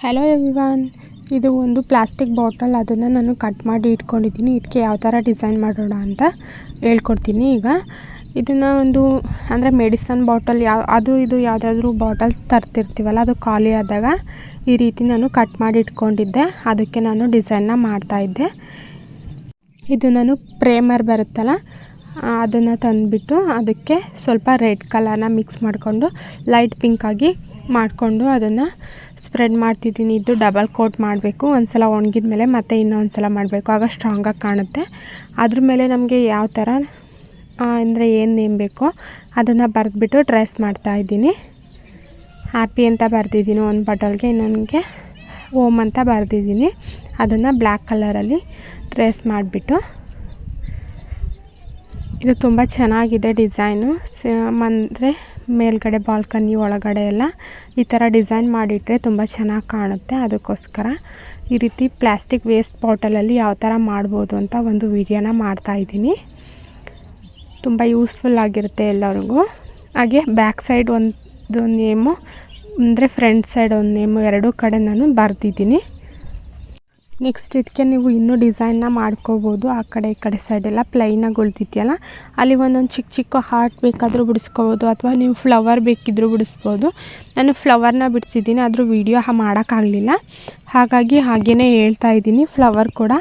Hello everyone, ಇದು ಒಂದು plastic bottle. ಅದನ್ನು ನಾನು ಕಟ್ ಮಾಡಿ ಇಟ್ಕೊಂಡಿದ್ದೀನಿ. ಇದಕ್ಕೆ ಯಾವ ಥರ ಡಿಸೈನ್ ಮಾಡೋಣ ಅಂತ ಹೇಳ್ಕೊಡ್ತೀನಿ. ಈಗ ಇದನ್ನು ಒಂದು ಅಂದರೆ ಮೆಡಿಸನ್ ಬಾಟಲ್ ಇದು ಯಾವುದಾದ್ರೂ ಬಾಟಲ್ ತರ್ತಿರ್ತೀವಲ್ಲ, ಅದು ಖಾಲಿ ಆದಾಗ ಈ ರೀತಿ ನಾನು ಕಟ್ ಮಾಡಿ ಇಟ್ಕೊಂಡಿದ್ದೆ. ಅದಕ್ಕೆ ನಾನು ಡಿಸೈನ್ನ ಮಾಡ್ತಾಯಿದ್ದೆ. ಇದು ನಾನು ಪ್ರೇಮರ್ ಬರುತ್ತಲ್ಲ, ಅದನ್ನು ತಂದುಬಿಟ್ಟು ಅದಕ್ಕೆ ಸ್ವಲ್ಪ ರೆಡ್ ಕಲರ್ನ ಮಿಕ್ಸ್ ಮಾಡಿಕೊಂಡು ಲೈಟ್ ಪಿಂಕಾಗಿ ಮಾಡಿಕೊಂಡು ಅದನ್ನು ಸ್ಪ್ರೆಡ್ ಮಾಡ್ತಿದ್ದೀನಿ. ಇದು ಡಬಲ್ ಕೋಟ್ ಮಾಡಬೇಕು. ಒಂದು ಸಲ ಒಣಗಿದ ಮೇಲೆ ಮತ್ತೆ ಇನ್ನೊಂದು ಸಲ ಮಾಡಬೇಕು, ಆಗ ಸ್ಟ್ರಾಂಗಾಗಿ ಕಾಣುತ್ತೆ. ಅದ್ರ ಮೇಲೆ ನಮಗೆ ಯಾವ ಥರ ಅಂದರೆ ಏನು ನೇಮ್ ಬೇಕೋ ಅದನ್ನು ಬರೆದ್ಬಿಟ್ಟು ಟ್ರೇಸ್ ಮಾಡ್ತಾಯಿದ್ದೀನಿ. ಹ್ಯಾಪಿ ಅಂತ ಬರೆದಿದ್ದೀನಿ ಒಂದು ಬಾಟಲ್ಗೆ, ಇನ್ನೊಂದಿಗೆ ಓಮ್ ಅಂತ ಬರೆದಿದ್ದೀನಿ. ಅದನ್ನು ಬ್ಲ್ಯಾಕ್ ಕಲರಲ್ಲಿ ಟ್ರೇಸ್ ಮಾಡಿಬಿಟ್ಟು, ಇದು ತುಂಬ ಚೆನ್ನಾಗಿದೆ ಡಿಸೈನು. ಅಂದರೆ ಮೇಲ್ಗಡೆ ಬಾಲ್ಕನಿ ಒಳಗಡೆ ಎಲ್ಲ ಈ ಥರ ಡಿಸೈನ್ ಮಾಡಿಟ್ರೆ ತುಂಬ ಚೆನ್ನಾಗಿ ಕಾಣುತ್ತೆ. ಅದಕ್ಕೋಸ್ಕರ ಈ ರೀತಿ ಪ್ಲಾಸ್ಟಿಕ್ ವೇಸ್ಟ್ ಬಾಟಲಲ್ಲಿ ಯಾವ ಥರ ಮಾಡ್ಬೋದು ಅಂತ ಒಂದು ವಿಡಿಯೋನ ಮಾಡ್ತಾಯಿದ್ದೀನಿ. ತುಂಬ ಯೂಸ್ಫುಲ್ ಆಗಿರುತ್ತೆ ಎಲ್ಲರಿಗೂ. ಹಾಗೆ ಬ್ಯಾಕ್ ಸೈಡ್ ಒಂದು ನೇಮು ಅಂದರೆ ಫ್ರಂಟ್ ಸೈಡ್ ಒಂದು ನೇಮು, ಎರಡೂ ಕಡೆ ನಾನು ಬರೆದಿದ್ದೀನಿ. ನೆಕ್ಸ್ಟ್ ಇದಕ್ಕೆ ನೀವು ಇನ್ನೂ ಡಿಸೈನ್ನ ಮಾಡ್ಕೋಬೋದು. ಆ ಕಡೆ ಈ ಕಡೆ ಸೈಡೆಲ್ಲ ಪ್ಲೈನಾಗಿ ಉಳಿದಿದೆಯಲ್ಲ, ಅಲ್ಲಿ ಒಂದೊಂದು ಚಿಕ್ಕ ಚಿಕ್ಕ ಹಾರ್ಟ್ ಬೇಕಾದರೂ ಬಿಡಿಸ್ಕೋಬೋದು, ಅಥವಾ ನೀವು ಫ್ಲವರ್ ಬೇಕಿದ್ದರೂ ಬಿಡಿಸ್ಬೋದು. ನಾನು ಫ್ಲವರ್ನ ಬಿಡಿಸಿದ್ದೀನಿ, ಆದರೂ ವೀಡಿಯೋ ಮಾಡೋಕ್ಕಾಗಲಿಲ್ಲ. ಹಾಗಾಗಿ ಹಾಗೇ ಹೇಳ್ತಾ ಇದ್ದೀನಿ, ಫ್ಲವರ್ ಕೂಡ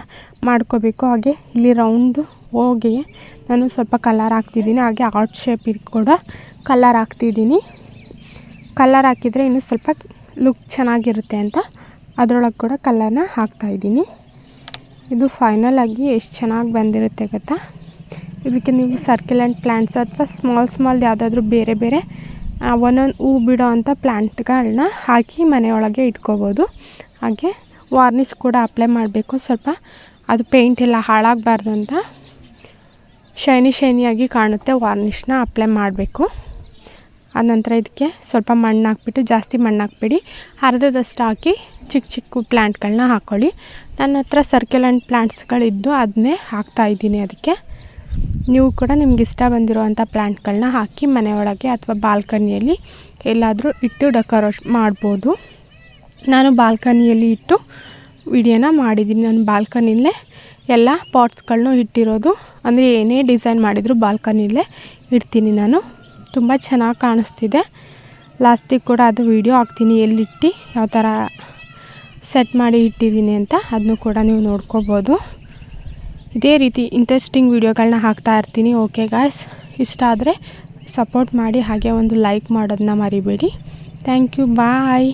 ಮಾಡ್ಕೋಬೇಕು. ಹಾಗೆ ಇಲ್ಲಿ ರೌಂಡು ಹೋಗಿ ನಾನು ಸ್ವಲ್ಪ ಕಲರ್ ಹಾಕ್ತಿದ್ದೀನಿ. ಹಾಗೆ ಹಾರ್ಟ್ ಶೇಪಿಗೆ ಕೂಡ ಕಲರ್ ಹಾಕ್ತಿದ್ದೀನಿ. ಕಲರ್ ಹಾಕಿದರೆ ಇನ್ನೂ ಸ್ವಲ್ಪ ಲುಕ್ ಚೆನ್ನಾಗಿರುತ್ತೆ ಅಂತ ಅದರೊಳಗೆ ಕೂಡ ಕಲರ್ನ ಹಾಕ್ತಾಯಿದ್ದೀನಿ. ಇದು ಫೈನಲ್ ಆಗಿ ಎಷ್ಟು ಚೆನ್ನಾಗಿ ಬಂದಿರುತ್ತೆ ಗೊತ್ತಾ. ಇದಕ್ಕೆ ನೀವು ಸರ್ಕ್ಯುಲೆಂಟ್ ಪ್ಲ್ಯಾಂಟ್ಸ್ ಅಥವಾ ಸ್ಮಾಲ್ ಯಾವುದಾದ್ರೂ ಬೇರೆ ಬೇರೆ ಒಂದೊಂದು ಹೂ ಬಿಡೋ ಅಂಥ ಪ್ಲ್ಯಾಂಟ್ಗಳನ್ನ ಹಾಕಿ ಮನೆಯೊಳಗೆ ಇಟ್ಕೋಬೋದು. ಹಾಗೆ ವಾರ್ನಿಷ್ ಕೂಡ ಅಪ್ಲೈ ಮಾಡಬೇಕು. ಸ್ವಲ್ಪ ಅದು ಪೇಂಟ್ ಎಲ್ಲ ಹಾಳಾಗಬಾರ್ದು ಅಂತ ಶೈನಿಯಾಗಿ ಕಾಣುತ್ತೆ. ವಾರ್ನಿಷ್ನ ಅಪ್ಲೈ ಮಾಡಬೇಕು. ಆನಂತರ ಇದಕ್ಕೆ ಸ್ವಲ್ಪ ಮಣ್ಣು ಹಾಕ್ಬಿಟ್ಟು, ಜಾಸ್ತಿ ಮಣ್ಣು ಹಾಕ್ಬೇಡಿ, ಅರ್ಧದಷ್ಟು ಹಾಕಿ ಚಿಕ್ಕ ಪ್ಲ್ಯಾಂಟ್ಗಳನ್ನ ಹಾಕ್ಕೊಳ್ಳಿ. ನನ್ನ ಹತ್ರ ಸರ್ಕ್ಯುಲೆಂಟ್ ಪ್ಲ್ಯಾಂಟ್ಸ್ಗಳಿದ್ದು ಅದನ್ನೇ ಹಾಕ್ತಾಯಿದ್ದೀನಿ. ಅದಕ್ಕೆ ನೀವು ಕೂಡ ನಿಮ್ಗೆ ಇಷ್ಟ ಬಂದಿರೋವಂಥ ಪ್ಲ್ಯಾಂಟ್ಗಳನ್ನ ಹಾಕಿ ಮನೆಯೊಳಗೆ ಅಥವಾ ಬಾಲ್ಕನಿಯಲ್ಲಿ ಎಲ್ಲಾದರೂ ಇಟ್ಟು ಡೆಕೋರೇಟ್ ಮಾಡ್ಬೋದು. ನಾನು ಬಾಲ್ಕನಿಯಲ್ಲಿ ಇಟ್ಟು ವಿಡಿಯೋನ ಮಾಡಿದ್ದೀನಿ. ನಾನು ಬಾಲ್ಕನಿಯಲ್ಲೇ ಎಲ್ಲ ಪಾಟ್ಸ್ಗಳನ್ನೂ ಇಟ್ಟಿರೋದು. ಅಂದರೆ ಏನೇ ಡಿಸೈನ್ ಮಾಡಿದರೂ ಬಾಲ್ಕನಿಯಲ್ಲೇ ಇಡ್ತೀನಿ ನಾನು. ತುಂಬ ಚೆನ್ನಾಗಿ ಕಾಣಿಸ್ತಿದೆ. ಲಾಸ್ಟಿಗೆ ಕೂಡ ಅದು ವಿಡಿಯೋ ಹಾಕ್ತೀನಿ, ಎಲ್ಲಿಟ್ಟು ಯಾವ ಥರ ಸೆಟ್ ಮಾಡಿ ಇಟ್ಟಿದ್ದೀನಿ ಅಂತ. ಅದನ್ನು ಕೂಡ ನೀವು ನೋಡ್ಕೋಬೋದು. ಇದೇ ರೀತಿ ಇಂಟ್ರೆಸ್ಟಿಂಗ್ ವೀಡಿಯೋಗಳನ್ನ ಹಾಕ್ತಾ ಇರ್ತೀನಿ. ಓಕೆ ಗಾಯ್ಸ್, ಇಷ್ಟ ಆದರೆ ಸಪೋರ್ಟ್ ಮಾಡಿ. ಹಾಗೆ ಒಂದು ಲೈಕ್ ಮಾಡೋದನ್ನ ಮರಿಬೇಡಿ. Thank you, bye.